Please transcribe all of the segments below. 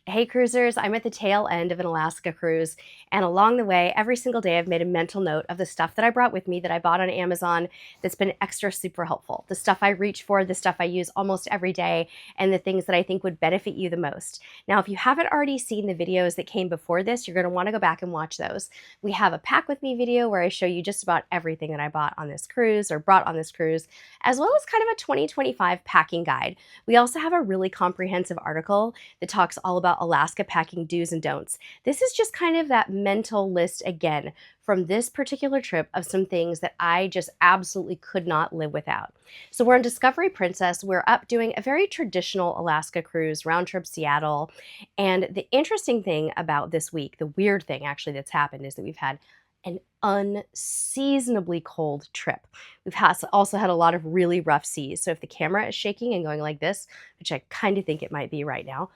Hey cruisers, I'm at the tail end of an Alaska cruise, and along the way, every single day I've made a mental note of the stuff that I brought with me that I bought on Amazon that's been extra super helpful. The stuff I reach for, the stuff I use almost every day, and the things that I think would benefit you the most. Now, if you haven't already seen the videos that came before this, you're gonna wanna go back and watch those. We have a pack with me video where I show you just about everything that I bought on this cruise or brought on this cruise, as well as kind of a 2025 packing guide. We also have a really comprehensive article that talks all about Alaska packing do's and don'ts. This is just kind of that mental list again from this particular trip of some things that I just absolutely could not live without. So we're on Discovery Princess. We're up doing a very traditional Alaska cruise, round trip Seattle. And the interesting thing about this week, the weird thing actually that's happened, is that we've had an unseasonably cold trip. We've also had a lot of really rough seas. So if the camera is shaking and going like this, which I kind of think it might be right now,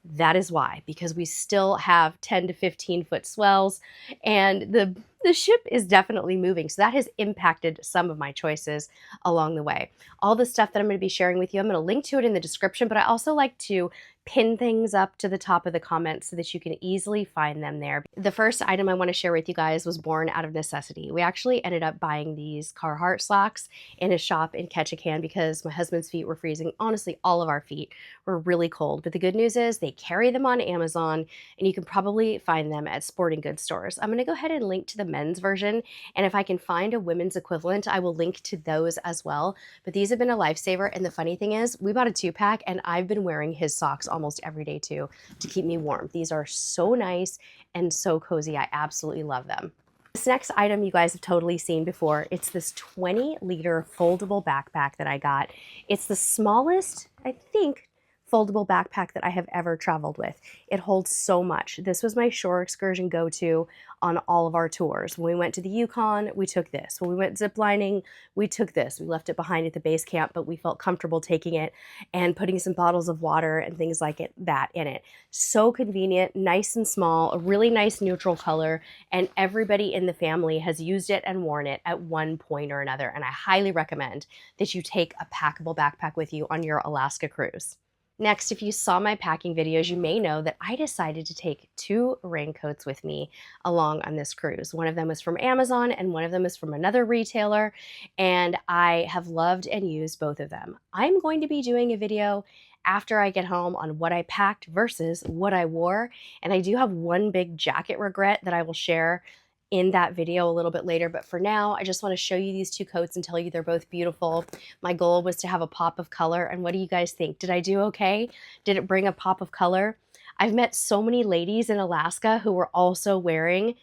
that is why, because we still have 10 to 15 foot swells and the ship is definitely moving. So that has impacted some of my choices along the way. All the stuff that I'm going to be sharing with you, I'm going to link to it in the description, but I also like to pin things up to the top of the comments so that you can easily find them there. The first item I want to share with you guys was born out of necessity. We actually ended up buying these Carhartt slacks in a shop in Ketchikan because my husband's feet were freezing. Honestly, all of our feet were really cold. But the good news is they carry them on Amazon and you can probably find them at sporting goods stores. I'm going to go ahead and link to the men's version, and if I can find a women's equivalent, I will link to those as well. But these have been a lifesaver, and the funny thing is we bought a 2-pack and I've been wearing his socks almost every day too to keep me warm. These are so nice and so cozy. I absolutely love them. This next item you guys have totally seen before. It's this 20-liter foldable backpack that I got. It's the smallest, I think, foldable backpack that I have ever traveled with. It holds so much. This was my shore excursion go-to on all of our tours. When we went to the Yukon, we took this. When we went ziplining, we took this. We left it behind at the base camp, but we felt comfortable taking it and putting some bottles of water and things like that in it. So convenient, nice and small, a really nice neutral color, and everybody in the family has used it and worn it at one point or another, and I highly recommend that you take a packable backpack with you on your Alaska cruise. Next, if you saw my packing videos, you may know that I decided to take 2 raincoats with me along on this cruise. One of them was from Amazon and one of them is from another retailer, and I have loved and used both of them. I'm going to be doing a video after I get home on what I packed versus what I wore, and I do have one big jacket regret that I will share in that video a little bit later, but for now, I just want to show you these 2 coats and tell you they're both beautiful. My goal was to have a pop of color, and what do you guys think? Did I do okay? Did it bring a pop of color? I've met so many ladies in Alaska who were also wearing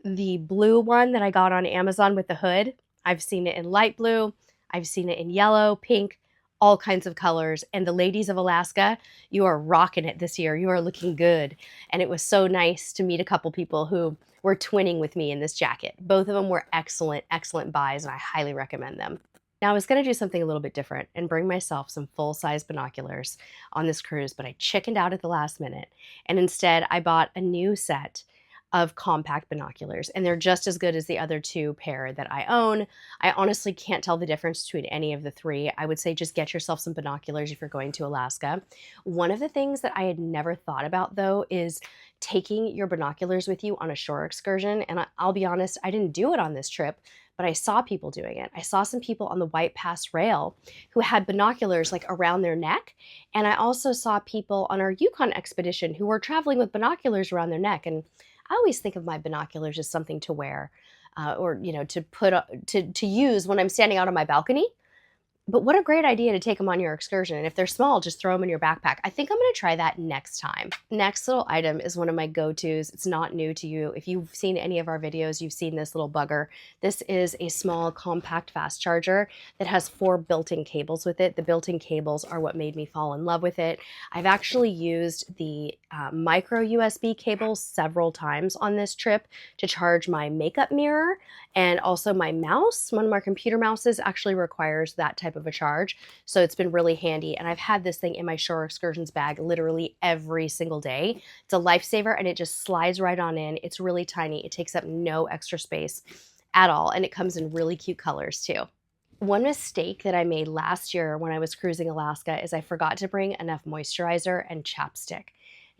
the blue one that I got on Amazon with the hood. I've seen it in light blue, I've seen it in yellow, pink, all kinds of colors, and the ladies of Alaska, you are rocking it this year. You are looking good, and it was so nice to meet a couple people who were twinning with me in this jacket. Both of them were excellent, excellent buys, and I highly recommend them. Now, I was going to do something a little bit different and bring myself some full-size binoculars on this cruise, but I chickened out at the last minute, and instead I bought a new set of compact binoculars, and they're just as good as the other 2 pair that I own. I honestly can't tell the difference between any of the 3. I would say just get yourself some binoculars if you're going to Alaska. One of the things that I had never thought about though is taking your binoculars with you on a shore excursion, and I'll be honest, I didn't do it on this trip, but I saw people doing it. I saw some people on the White Pass Rail who had binoculars like around their neck, and I also saw people on our Yukon expedition who were traveling with binoculars around their neck, and I always think of my binoculars as something to wear or, you know, to use when I'm standing out on my balcony. But what a great idea to take them on your excursion. And if they're small, just throw them in your backpack. I think I'm going to try that next time. Next little item is one of my go-tos. It's not new to you. If you've seen any of our videos, you've seen this little bugger. This is a small compact fast charger that has 4 built-in cables with it. The built-in cables are what made me fall in love with it. I've actually used the micro USB cables several times on this trip to charge my makeup mirror, and also my mouse. One of my computer mouses actually requires that type of a charge, so it's been really handy, and I've had this thing in my shore excursions bag literally every single day. It's a lifesaver, and it just slides right on in. It's really tiny. It takes up no extra space at all, and it comes in really cute colors too. One mistake that I made last year when I was cruising Alaska is I forgot to bring enough moisturizer and chapstick.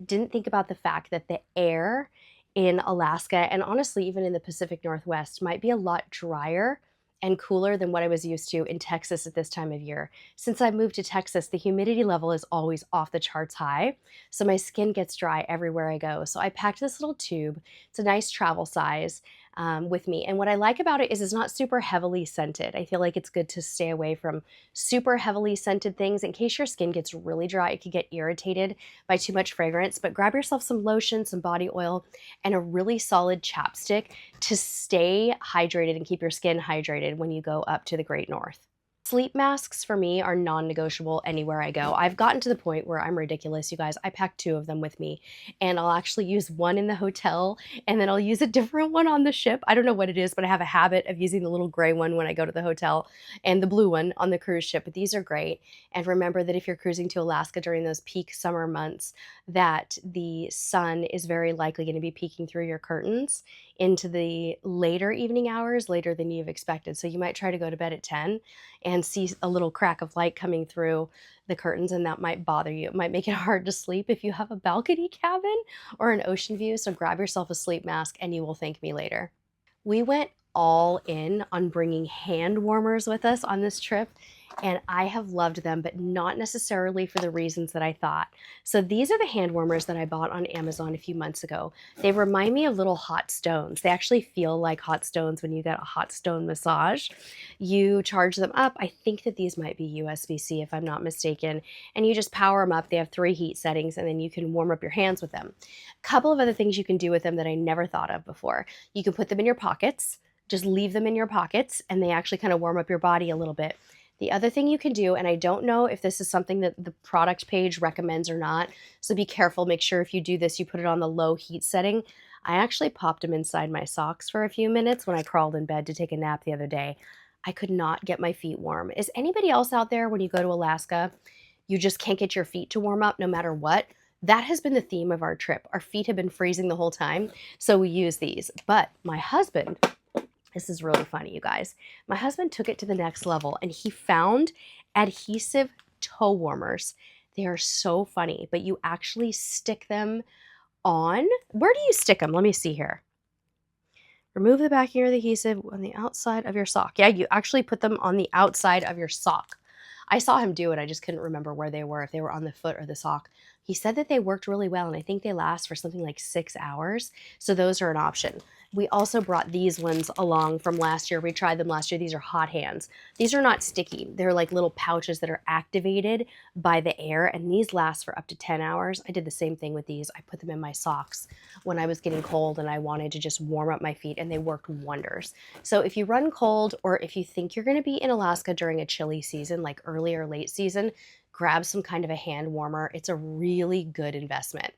didn't think about the fact that the air in Alaska, and honestly even in the Pacific Northwest, might be a lot drier and cooler than what I was used to in Texas at this time of year. Since I moved to Texas, the humidity level is always off the charts high, so my skin gets dry everywhere I go. So I packed this little tube. It's a nice travel size, with me. And what I like about it is it's not super heavily scented. I feel like it's good to stay away from super heavily scented things in case your skin gets really dry. It could get irritated by too much fragrance, but grab yourself some lotion, some body oil, and a really solid chapstick to stay hydrated and keep your skin hydrated when you go up to the Great North. Sleep masks for me are non-negotiable anywhere I go. I've gotten to the point where I'm ridiculous, you guys. I pack 2 of them with me, and I'll actually use one in the hotel, and then I'll use a different one on the ship. I don't know what it is, but I have a habit of using the little gray one when I go to the hotel and the blue one on the cruise ship, but these are great. And remember that if you're cruising to Alaska during those peak summer months, that the sun is very likely going to be peeking through your curtains into the later evening hours, later than you've expected. So you might try to go to bed at 10 and see a little crack of light coming through the curtains, and that might bother you. It might make it hard to sleep if you have a balcony cabin or an ocean view. So grab yourself a sleep mask and you will thank me later. We went all in on bringing hand warmers with us on this trip, and I have loved them, but not necessarily for the reasons that I thought. So these are the hand warmers that I bought on Amazon a few months ago. They remind me of little hot stones. They actually feel like hot stones when you get a hot stone massage. You charge them up. I think that these might be USB-C if I'm not mistaken, and you just power them up. They have 3 heat settings, and then you can warm up your hands with them. A couple of other things you can do with them that I never thought of before. You can put them in your pockets. Just leave them in your pockets, and they actually kind of warm up your body a little bit. The other thing you can do, and I don't know if this is something that the product page recommends or not, so be careful. Make sure if you do this, you put it on the low heat setting. I actually popped them inside my socks for a few minutes when I crawled in bed to take a nap the other day. I could not get my feet warm. Is anybody else out there, when you go to Alaska, you just can't get your feet to warm up no matter what? That has been the theme of our trip. Our feet have been freezing the whole time, so we use these. But my husband, this is really funny, you guys. My husband took it to the next level, and he found adhesive toe warmers. They are so funny, but you actually stick them on. Where do you stick them? Let me see here. Remove the backing of the adhesive on the outside of your sock. Yeah, you actually put them on the outside of your sock. I saw him do it. I just couldn't remember where they were, if they were on the foot or the sock. He said that they worked really well, and I think they last for something like 6 hours. So those are an option. We also brought these ones along from last year. We tried them last year. These are hot hands. These are not sticky. They're like little pouches that are activated by the air, and these last for up to 10 hours. I did the same thing with these. I put them in my socks when I was getting cold and I wanted to just warm up my feet, and they worked wonders. So if you run cold, or if you think you're going to be in Alaska during a chilly season, like early or late season, grab some kind of a hand warmer. It's a really good investment.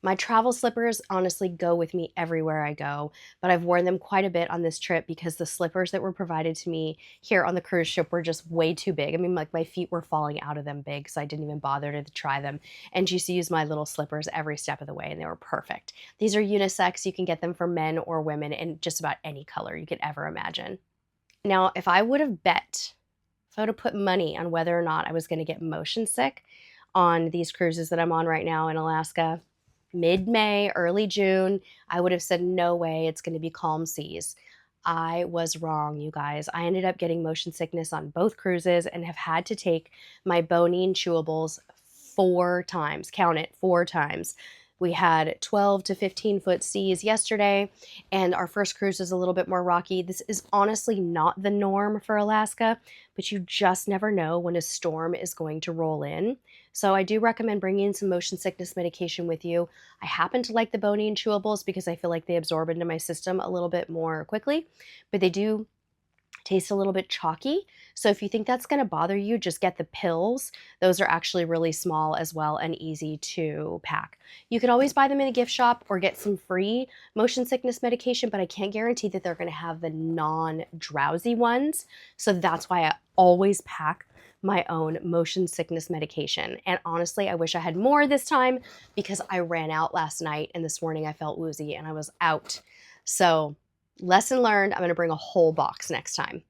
My travel slippers honestly go with me everywhere I go, but I've worn them quite a bit on this trip because the slippers that were provided to me here on the cruise ship were just way too big. I mean, like my feet were falling out of them big, so I didn't even bother to try them, and just use my little slippers every step of the way, and they were perfect. These are unisex. You can get them for men or women in just about any color you could ever imagine. Now, if I would have put money on whether or not I was going to get motion sick on these cruises that I'm on right now in Alaska, mid-May, early June, I would have said, no way, it's going to be calm seas. I was wrong, you guys. I ended up getting motion sickness on both cruises and have had to take my Bonine chewables 4 times. Count it, 4 times. We had 12 to 15 foot seas yesterday, and our first cruise is a little bit more rocky. This is honestly not the norm for Alaska, but you just never know when a storm is going to roll in. So I do recommend bringing some motion sickness medication with you. I happen to like the Bonine chewables because I feel like they absorb into my system a little bit more quickly, but they do taste a little bit chalky. So if you think that's going to bother you, just get the pills. Those are actually really small as well and easy to pack. You could always buy them in a gift shop or get some free motion sickness medication, but I can't guarantee that they're going to have the non-drowsy ones. So that's why I always pack my own motion sickness medication. And honestly, I wish I had more this time because I ran out last night, and this morning I felt woozy and I was out. So lesson learned, I'm going to bring a whole box next time.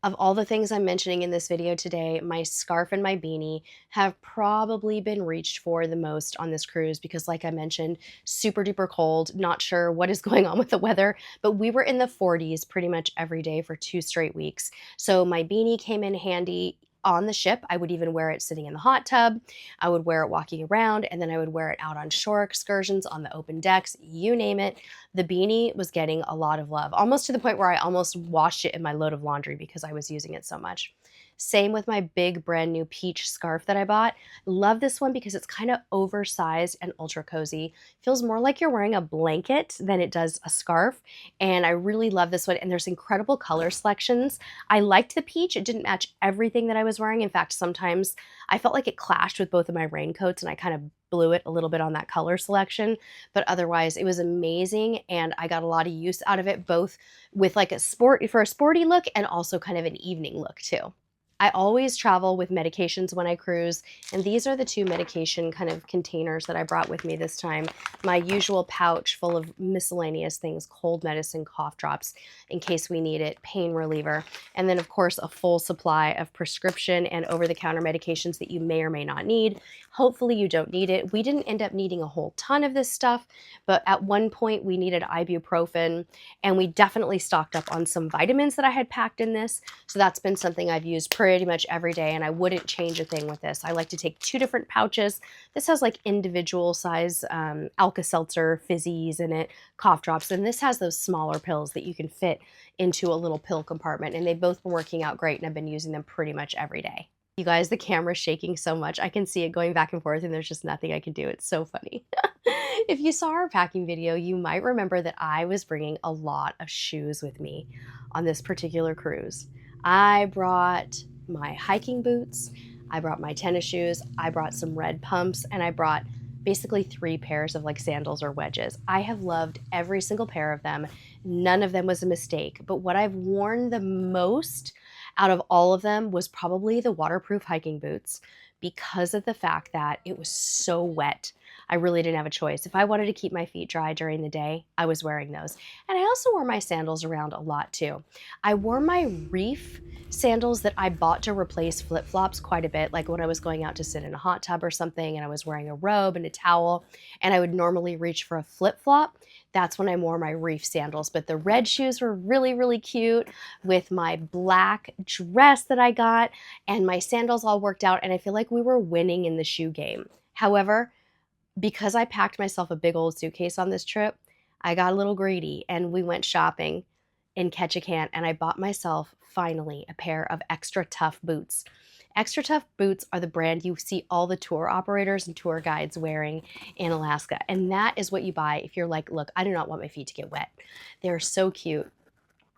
Of all the things I'm mentioning in this video today, my scarf and my beanie have probably been reached for the most on this cruise because, like I mentioned, super duper cold, not sure what is going on with the weather, but we were in the 40s pretty much every day for 2 straight weeks. So my beanie came in handy on the ship. I would even wear it sitting in the hot tub. I would wear it walking around, and then I would wear it out on shore excursions, on the open decks, you name it. The beanie was getting a lot of love, almost to the point where I almost washed it in my load of laundry because I was using it so much. Same with my big brand new peach scarf that I bought. Love this one because it's kind of oversized and ultra cozy. Feels more like you're wearing a blanket than it does a scarf. And I really love this one. And there's incredible color selections. I liked the peach. It didn't match everything that I was wearing. In fact, sometimes I felt like it clashed with both of my raincoats and I kind of blew it a little bit on that color selection, but otherwise it was amazing and I got a lot of use out of it, both with like a sporty look and also kind of an evening look too. I always travel with medications when I cruise, and these are the 2 medication kind of containers that I brought with me this time. My usual pouch full of miscellaneous things, cold medicine, cough drops in case we need it, pain reliever, and then of course a full supply of prescription and over-the-counter medications that you may or may not need. Hopefully you don't need it. We didn't end up needing a whole ton of this stuff, but at one point we needed ibuprofen, and we definitely stocked up on some vitamins that I had packed in this. So that's been something I've used pretty much every day, and I wouldn't change a thing with this. I like to take 2 different pouches. This has like individual size Alka-Seltzer fizzies in it, cough drops, and this has those smaller pills that you can fit into a little pill compartment, and they've both been working out great, and I've been using them pretty much every day. You guys, the camera's shaking so much. I can see it going back and forth, and there's just nothing I can do. It's so funny. If you saw our packing video, you might remember that I was bringing a lot of shoes with me on this particular cruise. I brought my hiking boots, I brought my tennis shoes, I brought some red pumps, and I brought basically 3 pairs of like sandals or wedges. I have loved every single pair of them. None of them was a mistake, but what I've worn the most out of all of them was probably the waterproof hiking boots because of the fact that it was so wet. I really didn't have a choice. If I wanted to keep my feet dry during the day, I was wearing those. And I also wore my sandals around a lot too. I wore my reef sandals that I bought to replace flip-flops quite a bit, like when I was going out to sit in a hot tub or something and I was wearing a robe and a towel and I would normally reach for a flip-flop. That's when I wore my reef sandals. But the red shoes were really, really cute with my black dress that I got, and my sandals all worked out, and I feel like we were winning in the shoe game. However, because I packed myself a big old suitcase on this trip, I got a little greedy and we went shopping in Ketchikan, and I bought myself finally a pair of Extra Tough boots. Extra Tough boots are the brand you see all the tour operators and tour guides wearing in Alaska, and that is what you buy if you're like, look, I do not want my feet to get wet. They're so cute.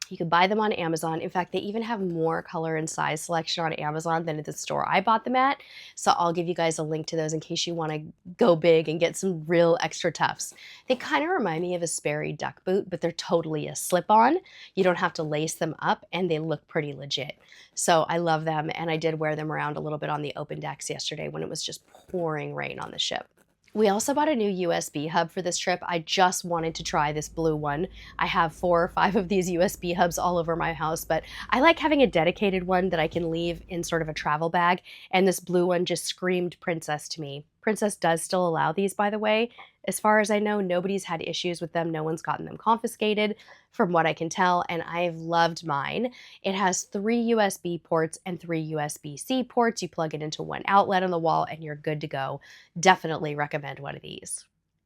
You can buy them on Amazon. In fact, they even have more color and size selection on Amazon than at the store I bought them at. So I'll give you guys a link to those in case you want to go big and get some real Extra Toughs. They kind of remind me of a Sperry duck boot, but they're totally a slip-on. You don't have to lace them up, and they look pretty legit. So I love them, and I did wear them around a little bit on the open decks yesterday when it was just pouring rain on the ship. We also bought a new USB hub for this trip. I just wanted to try this blue one. I have 4 or 5 of these USB hubs all over my house, but I like having a dedicated one that I can leave in sort of a travel bag, and this blue one just screamed Princess to me. Princess does still allow these, by the way. As far as I know, nobody's had issues with them. No one's gotten them confiscated from what I can tell, and I've loved mine. It has 3 USB ports and 3 USB-C ports. You plug it into one outlet on the wall and you're good to go. Definitely recommend one of these.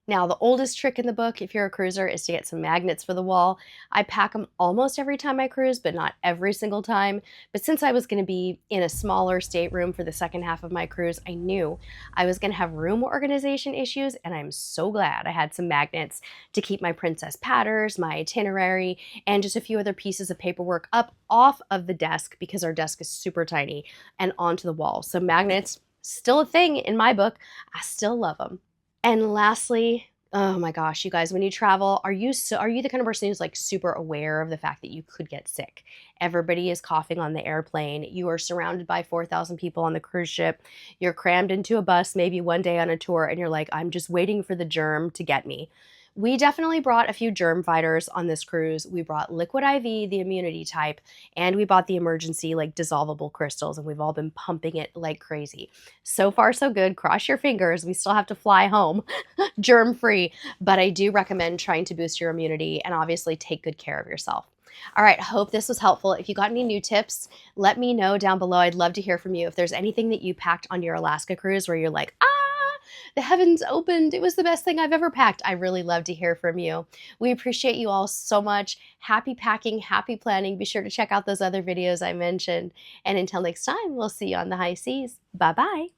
Now, the oldest trick in the book, if you're a cruiser, is to get some magnets for the wall. I pack them almost every time I cruise, but not every single time. But since I was going to be in a smaller stateroom for the second half of my cruise, I knew I was going to have room organization issues, and I'm so glad I had some magnets to keep my princess patters, my itinerary, and just a few other pieces of paperwork up off of the desk because our desk is super tiny and onto the wall. So magnets, still a thing in my book. I still love them. And lastly, oh my gosh, you guys, when you travel, are you the kind of person who's like super aware of the fact that you could get sick? Everybody is coughing on the airplane. You are surrounded by 4,000 people on the cruise ship. You're crammed into a bus maybe one day on a tour and you're like, I'm just waiting for the germ to get me. We definitely brought a few germ fighters on this cruise. We brought Liquid IV, the immunity type, and we bought the emergency like dissolvable crystals, and we've all been pumping it like crazy. So far, so good. Cross your fingers. We still have to fly home germ free, but I do recommend trying to boost your immunity and obviously take good care of yourself. All right, hope this was helpful. If you got any new tips, let me know down below. I'd love to hear from you. If there's anything that you packed on your Alaska cruise where you're like, the heavens opened. It was the best thing I've ever packed. I really love to hear from you. We appreciate you all so much. Happy packing, happy planning. Be sure to check out those other videos I mentioned. And until next time, we'll see you on the high seas. Bye-bye.